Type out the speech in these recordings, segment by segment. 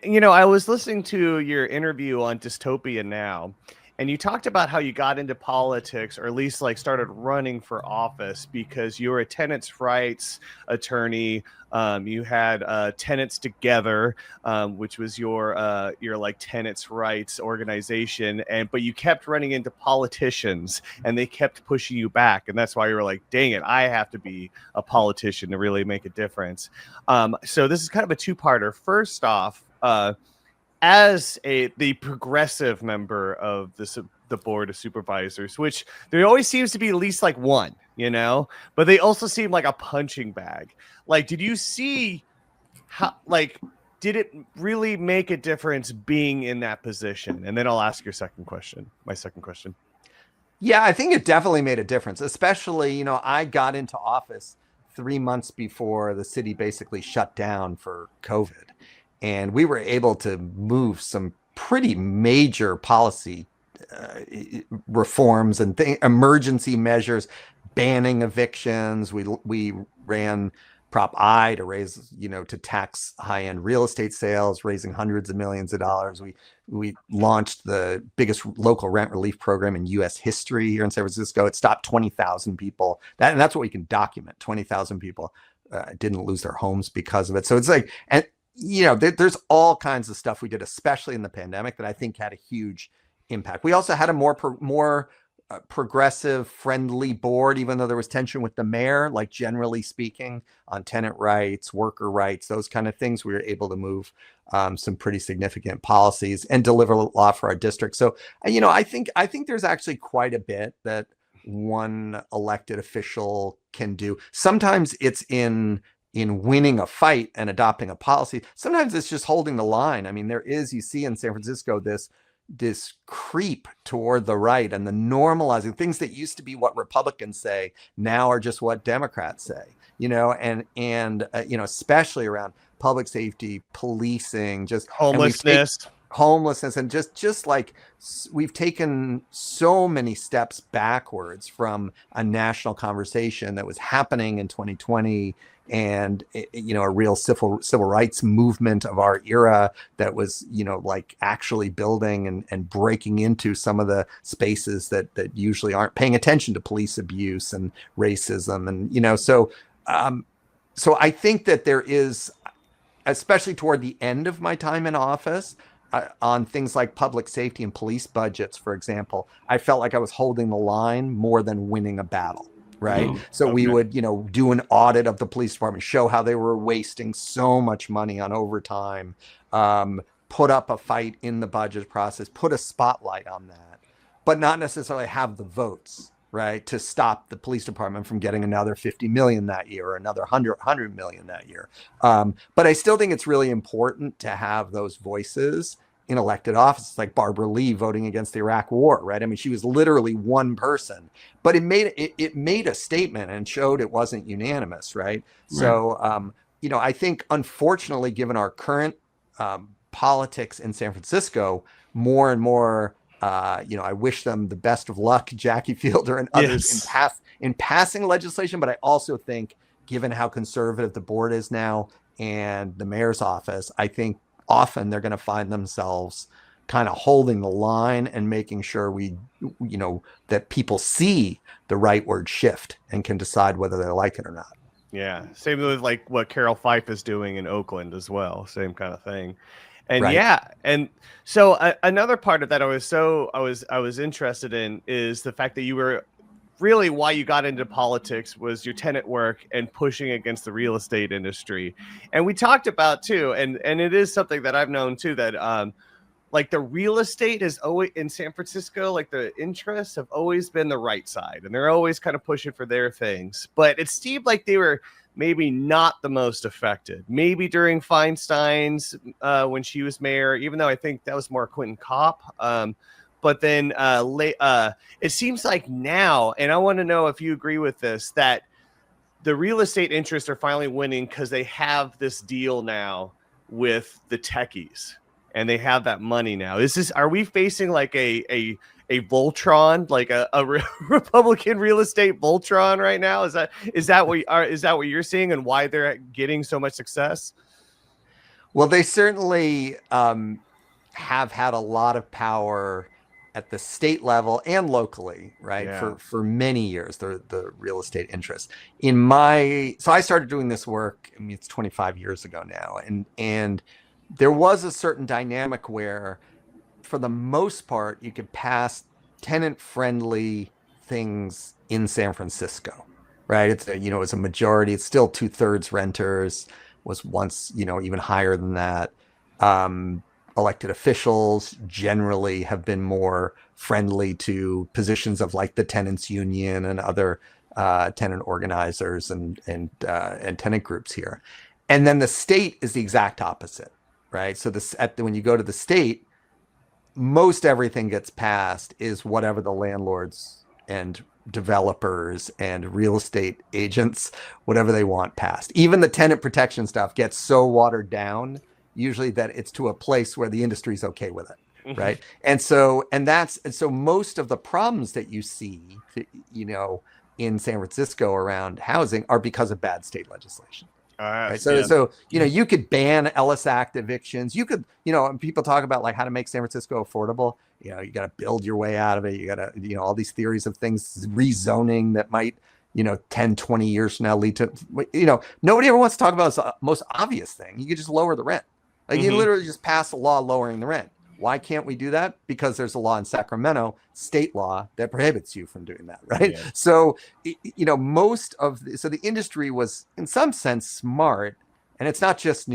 I was listening to your interview on Dystopia Now, and you talked about how you got into politics, or at least like started running for office because you were a tenants' rights attorney. You had Tenants Together, which was your like tenants' rights organization, but you kept running into politicians, and they kept pushing you back, and that's why you were like, "Dang it, I have to be a politician to really make a difference." So this is kind of a two-parter. First off, as the progressive member of the board of supervisors, which there always seems to be at least like one, but they also seem like a punching bag. Like, did you see how, like, did it really make a difference being in that position? And then I'll ask my second question. Yeah, I think it definitely made a difference, especially, I got into office 3 months before the city basically shut down for COVID. And we were able to move some pretty major policy reforms and emergency measures, banning evictions. We ran Prop I to raise, to tax high-end real estate sales, raising hundreds of millions of dollars. We launched the biggest local rent relief program in U.S. history here in San Francisco. It stopped 20,000 people. And that's what we can document. 20,000 people didn't lose their homes because of it. So it's like, and there's all kinds of stuff we did, especially in the pandemic, that I think had a huge impact. We also had a more progressive, friendly board, even though there was tension with the mayor, like generally speaking, on tenant rights, worker rights, those kind of things. We were able to move some pretty significant policies and deliver law for our district. So, I think there's actually quite a bit that one elected official can do. Sometimes it's in winning a fight and adopting a policy. Sometimes it's just holding the line. I mean, you see in San Francisco, this creep toward the right, and the normalizing things that used to be what Republicans say now are just what Democrats say, and especially around public safety, policing, just homelessness, and just like we've taken so many steps backwards from a national conversation that was happening in 2020, and a real civil rights movement of our era that was like actually building and breaking into some of the spaces that usually aren't paying attention to police abuse and racism, and so I think that there is, especially toward the end of my time in office, on things like public safety and police budgets, for example, I felt like I was holding the line more than winning a battle. Right. So we would, do an audit of the police department, show how they were wasting so much money on overtime, put up a fight in the budget process, put a spotlight on that, but not necessarily have the votes, right, to stop the police department from getting another 50 million that year or another 100 million that year. But I still think it's really important to have those voices in elected offices, like Barbara Lee voting against the Iraq War, right? I mean, she was literally one person, but it made a statement and showed it wasn't unanimous, right? So, I think, unfortunately, given our current politics in San Francisco, more and more, I wish them the best of luck, Jackie Fielder and others, in passing legislation. But I also think, given how conservative the board is now and the mayor's office, I think often they're going to find themselves kind of holding the line and making sure that people see the rightward shift and can decide whether they like it or not. Yeah. Same with like what Carol Fife is doing in Oakland as well. Same kind of thing. And and so another part of that I was interested in is the fact that you were really, why you got into politics was your tenant work and pushing against the real estate industry. And we talked about too, and it is something that I've known too, that like the real estate is always in San Francisco, like the interests have always been the right side, and they're always kind of pushing for their things. But it seemed like they were maybe not the most affected. Maybe during Feinstein's when she was mayor, even though I think that was more Quentin Kopp. But then it seems like now, and I want to know if you agree with this, that the real estate interests are finally winning because they have this deal now with the techies, and they have that money now. Are we facing like a Voltron, like a Republican real estate Voltron right now? Is that what you're seeing, and why they're getting so much success? Well, they certainly have had a lot of power at the state level and locally, right? Yeah. For many years, the real estate interest. In my so I started doing this work, I mean, it's 25 years ago now, and there was a certain dynamic where for the most part, you could pass tenant friendly things in San Francisco, right? It's it's a majority. It's still 2/3 renters. Was once even higher than that. Elected officials generally have been more friendly to positions of like the tenants union and other tenant organizers and tenant groups here. And then the state is the exact opposite, right? So when you go to the state, most everything gets passed is whatever the landlords and developers and real estate agents, whatever they want passed. Even the tenant protection stuff gets so watered down usually that it's to a place where the industry's okay with it, right? And so most of the problems that you see, in San Francisco around housing are because of bad state legislation. Right. So, Yeah. you could ban Ellis Act evictions. You could, and people talk about like how to make San Francisco affordable. You got to build your way out of it. You got to, all these theories of things, rezoning that might, 10, 20 years from now lead to, nobody ever wants to talk about the most obvious thing. You could just lower the rent. Like you literally just pass a law lowering the rent. Why can't we do that? Because there's a law in Sacramento, state law, that prohibits you from doing that, right? Yeah. So, so the industry was in some sense smart, and it's not just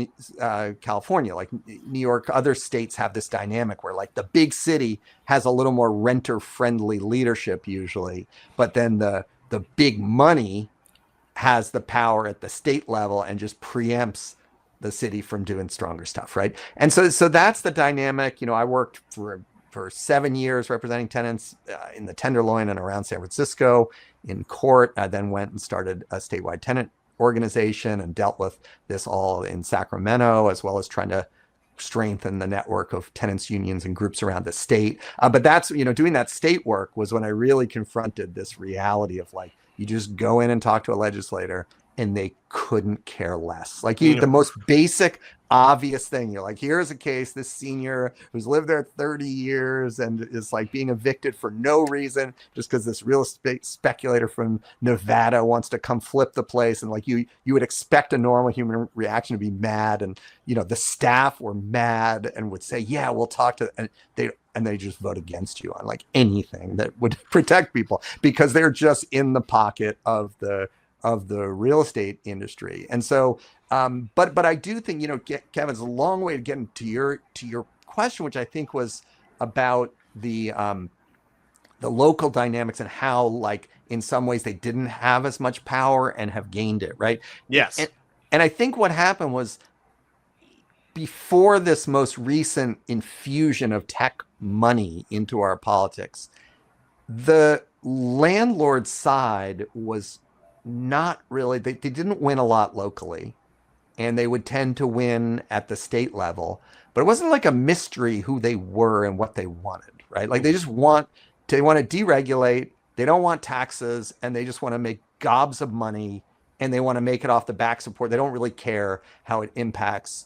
California, like New York, other states have this dynamic where like the big city has a little more renter friendly leadership usually, but then the big money has the power at the state level and just preempts the city from doing stronger stuff, right? And so that's the dynamic. I worked for 7 years representing tenants in the Tenderloin and around San Francisco in court. I then went and started a statewide tenant organization and dealt with this all in Sacramento, as well as trying to strengthen the network of tenants unions and groups around the state. But that's, doing that state work was when I really confronted this reality of like, you just go in and talk to a legislator and they couldn't care less. Like the most basic, obvious thing. You're like, here's a case, this senior who's lived there 30 years and is like being evicted for no reason, just because this real estate speculator from Nevada wants to come flip the place. And like you would expect a normal human reaction to be mad. And, the staff were mad and would say, yeah, we'll talk to, and they just vote against you on like anything that would protect people because they're just in the pocket of the real estate industry. And so, but I do think, Kevin, it's a long way to get into your question, which I think was about the local dynamics and how, like, in some ways they didn't have as much power and have gained it, right? Yes. And I think what happened was before this most recent infusion of tech money into our politics, the landlord side was not really, they didn't win a lot locally, and they would tend to win at the state level, but it wasn't like a mystery who they were and what they wanted, right? Like they want to deregulate, they don't want taxes, and they just want to make gobs of money, and they want to make it off the back support. They don't really care how it impacts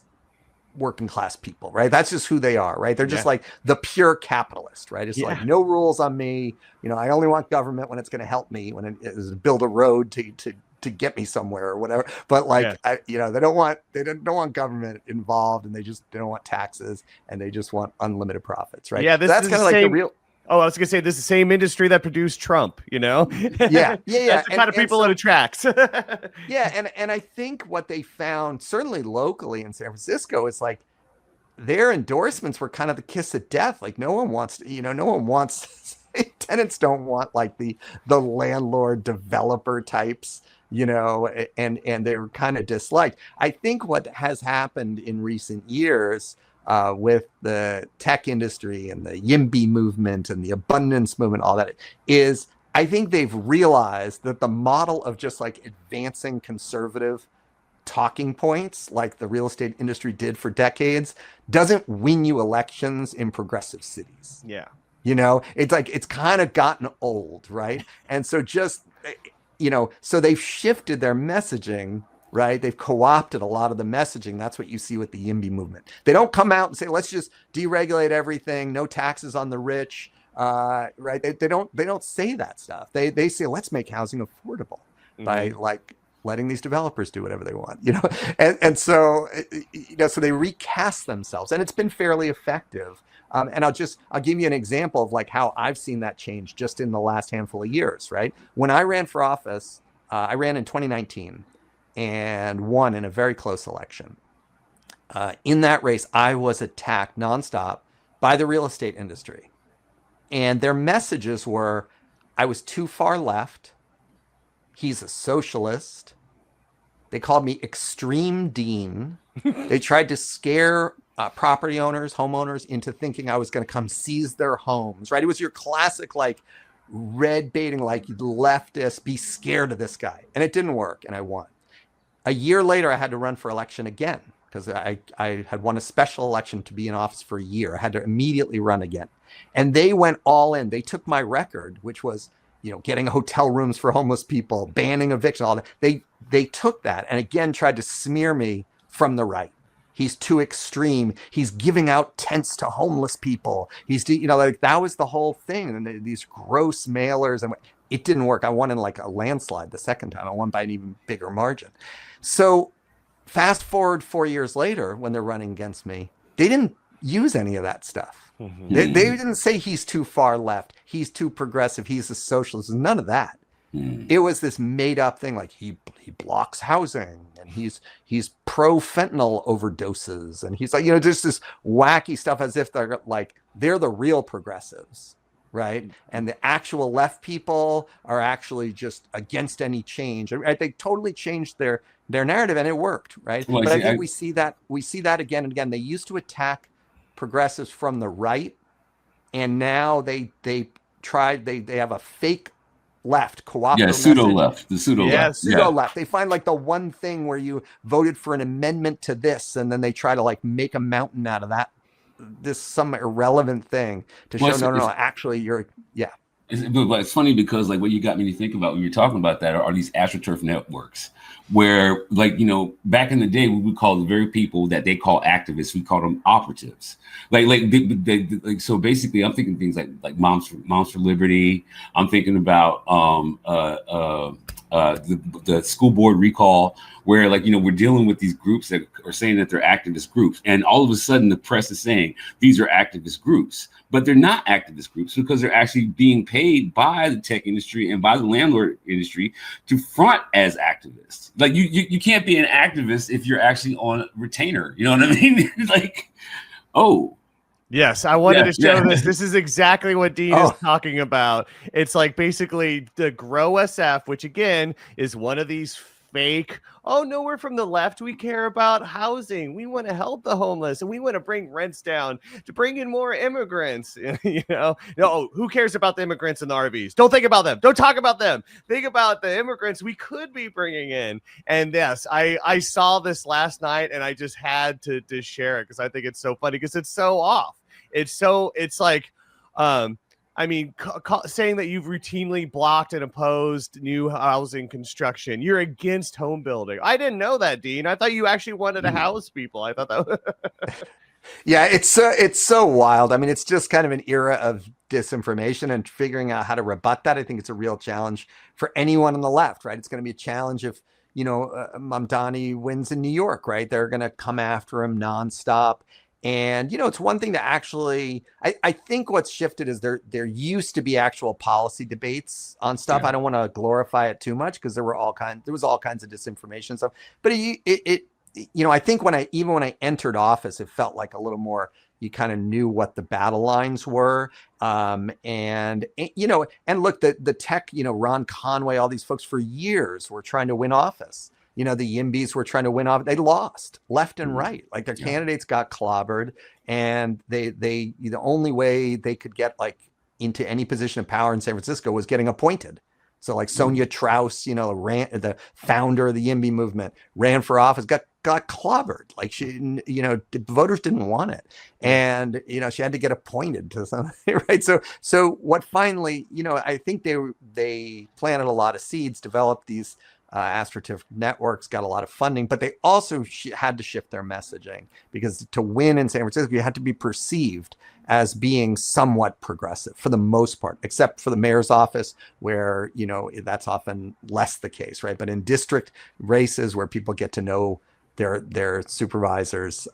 working class people, right? That's just who they are, right? They're just like the pure capitalist, right? It's like no rules on me. I only want government when it's going to help me, when it is build a road to get me somewhere or whatever. But like, they don't want government involved, and they don't want taxes, and they just want unlimited profits, right? Yeah, that's kind of like the real. Oh, I was gonna say this is the same industry that produced Trump, Yeah. That's the kind of people it attracts. And I think what they found, certainly locally in San Francisco, is like their endorsements were kind of the kiss of death. Like no one wants, tenants don't want like the landlord developer types, and they were kind of disliked. I think what has happened in recent years with the tech industry and the YIMBY movement and the abundance movement, all that, is I think they've realized that the model of just like advancing conservative talking points like the real estate industry did for decades doesn't win you elections in progressive cities. Yeah. It's like it's kind of gotten old, right? And so so they've shifted their messaging right? They've co-opted a lot of the messaging. That's what you see with the YIMBY movement. They don't come out and say, let's just deregulate everything, no taxes on the rich, right? They don't say that stuff. They say, let's make housing affordable by like letting these developers do whatever they want, you know? And so, you know, so they recast themselves, and it's been fairly effective. And I'll give you an example of like how I've seen that change just in the last handful of years, right? When I ran for office, I ran in 2019 and won in a very close election. In that race, I was attacked nonstop by the real estate industry. And their messages were, I was too far left. He's a socialist. They called me Extreme Dean. They tried to scare property owners, homeowners into thinking I was going to come seize their homes, right? It was your classic, like, red baiting, like leftist, be scared of this guy. And it didn't work, and I won. A year later, I had to run for election again because I had won a special election to be in office for a year. I had to immediately run again. And they went all in. They took my record, which was, you know, getting hotel rooms for homeless people, banning eviction, all that. They took that and again tried to smear me from the right. He's too extreme. He's giving out tents to homeless people. He's, you know, like that was the whole thing. And these gross mailers, and it didn't work. I won in like a landslide the second time. I won by an even bigger margin. So fast forward 4 years later, when they're running against me, they didn't use any of that stuff. They didn't say he's too far left, he's too progressive, he's a socialist. None of that. It was this made up thing, like he blocks housing, and he's pro fentanyl overdoses, and he's like, you know, just this wacky stuff as if they're the real progressives, right? And the actual left people are actually just against any change. Right? They totally changed their narrative, and it worked, right? Well, but I think we see that again and again. They used to attack progressives from the right, and now they have a fake left, co-opted the pseudo left. They find like the one thing where you voted for an amendment to this, and then they try to like make a mountain out of that, this some irrelevant thing to show no, actually you're But it's funny because like what you got me to think about when you're talking about that are these AstroTurf networks, where, like, you know, back in the day, we would call the very people that they call activists, we call them operatives. Like so basically, I'm thinking things like Moms for Liberty. I'm thinking about the school board recall, where, like, you know, we're dealing with these groups that are saying that they're activist groups, and all of a sudden the press is saying these are activist groups, but they're not activist groups because they're actually being paid by the tech industry and by the landlord industry to front as activists. Like you can't be an activist if you're actually on retainer. You know what I mean? Like, oh. Yes, I wanted to show this. This is exactly what Dean is talking about. It's like basically the Grow SF, which again is one of these fake, oh no, we're from the left, we care about housing, we want to help the homeless, and we want to bring rents down to bring in more immigrants. You know, no, who cares about the immigrants and the RVs? Don't think about them, don't talk about them, think about the immigrants we could be bringing in. And yes, I saw this last night, and I just had to share it because I think it's so funny, because it's so off. It's like, I mean, saying that you've routinely blocked and opposed new housing construction. You're against home building. I didn't know that, Dean. I thought you actually wanted to house people. I thought that. Yeah, it's so wild. I mean, it's just kind of an era of disinformation, and figuring out how to rebut that. I think it's a real challenge for anyone on the left, right? It's going to be a challenge if, you know, Mamdani wins in New York, right? They're going to come after him nonstop. And, you know, it's one thing to actually, I think what's shifted is there used to be actual policy debates on stuff. Yeah. I don't want to glorify it too much because there was all kinds of disinformation stuff. But it you know, I think when I entered office, it felt like a little more, you kind of knew what the battle lines were. And, you know, and look, the tech, you know, Ron Conway, all these folks for years were trying to win office. You know, the YIMBYs were trying to win off. They lost left and right. Like their candidates got clobbered, and the only way they could get like into any position of power in San Francisco was getting appointed. So like Sonia Traus, you know, the founder of the YIMBY movement, ran for office, got clobbered. Like she, you know, the voters didn't want it, and you know, she had to get appointed to something, right? So what finally, you know, I think they planted a lot of seeds, developed these Astroturf Networks got a lot of funding, but they also had to shift their messaging, because to win in San Francisco, you had to be perceived as being somewhat progressive for the most part, except for the mayor's office, where, you know, that's often less the case, right? But in district races where people get to know their supervisors,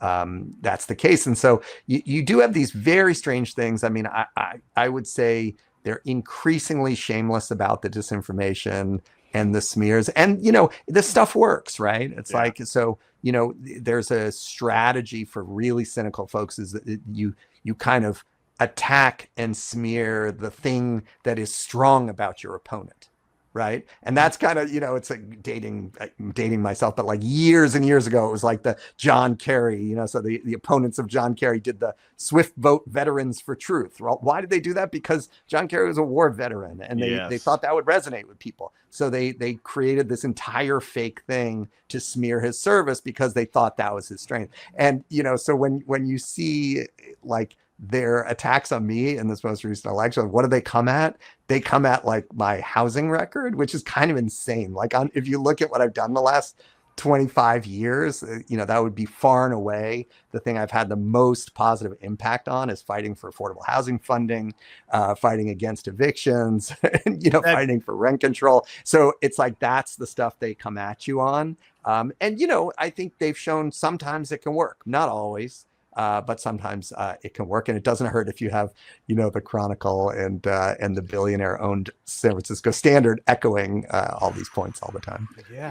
that's the case. And so you do have these very strange things. I mean, I would say they're increasingly shameless about the disinformation and the smears, and, you know, this stuff works, right? It's like, so, you know, there's a strategy for really cynical folks, is that you kind of attack and smear the thing that is strong about your opponent, right? And that's kind of, you know, it's like dating myself, but like years and years ago, it was like the John Kerry, you know, so the opponents of John Kerry did the Swift Vote Veterans for Truth. Well, why did they do that? Because John Kerry was a war veteran, and they thought that would resonate with people. So they created this entire fake thing to smear his service, because they thought that was his strength. And, you know, so when you see like their attacks on me in this most recent election, what do they come at? They come at like my housing record, which is kind of insane. Like, if you look at what I've done the last 25 years, you know, that would be far and away the thing I've had the most positive impact on, is fighting for affordable housing funding, fighting against evictions, and, you know, fighting for rent control. So it's like, that's the stuff they come at you on. And, you know, I think they've shown sometimes it can work, not always. But sometimes it can work, and it doesn't hurt if you have, you know, the Chronicle and the billionaire-owned San Francisco Standard echoing all these points all the time. Yeah.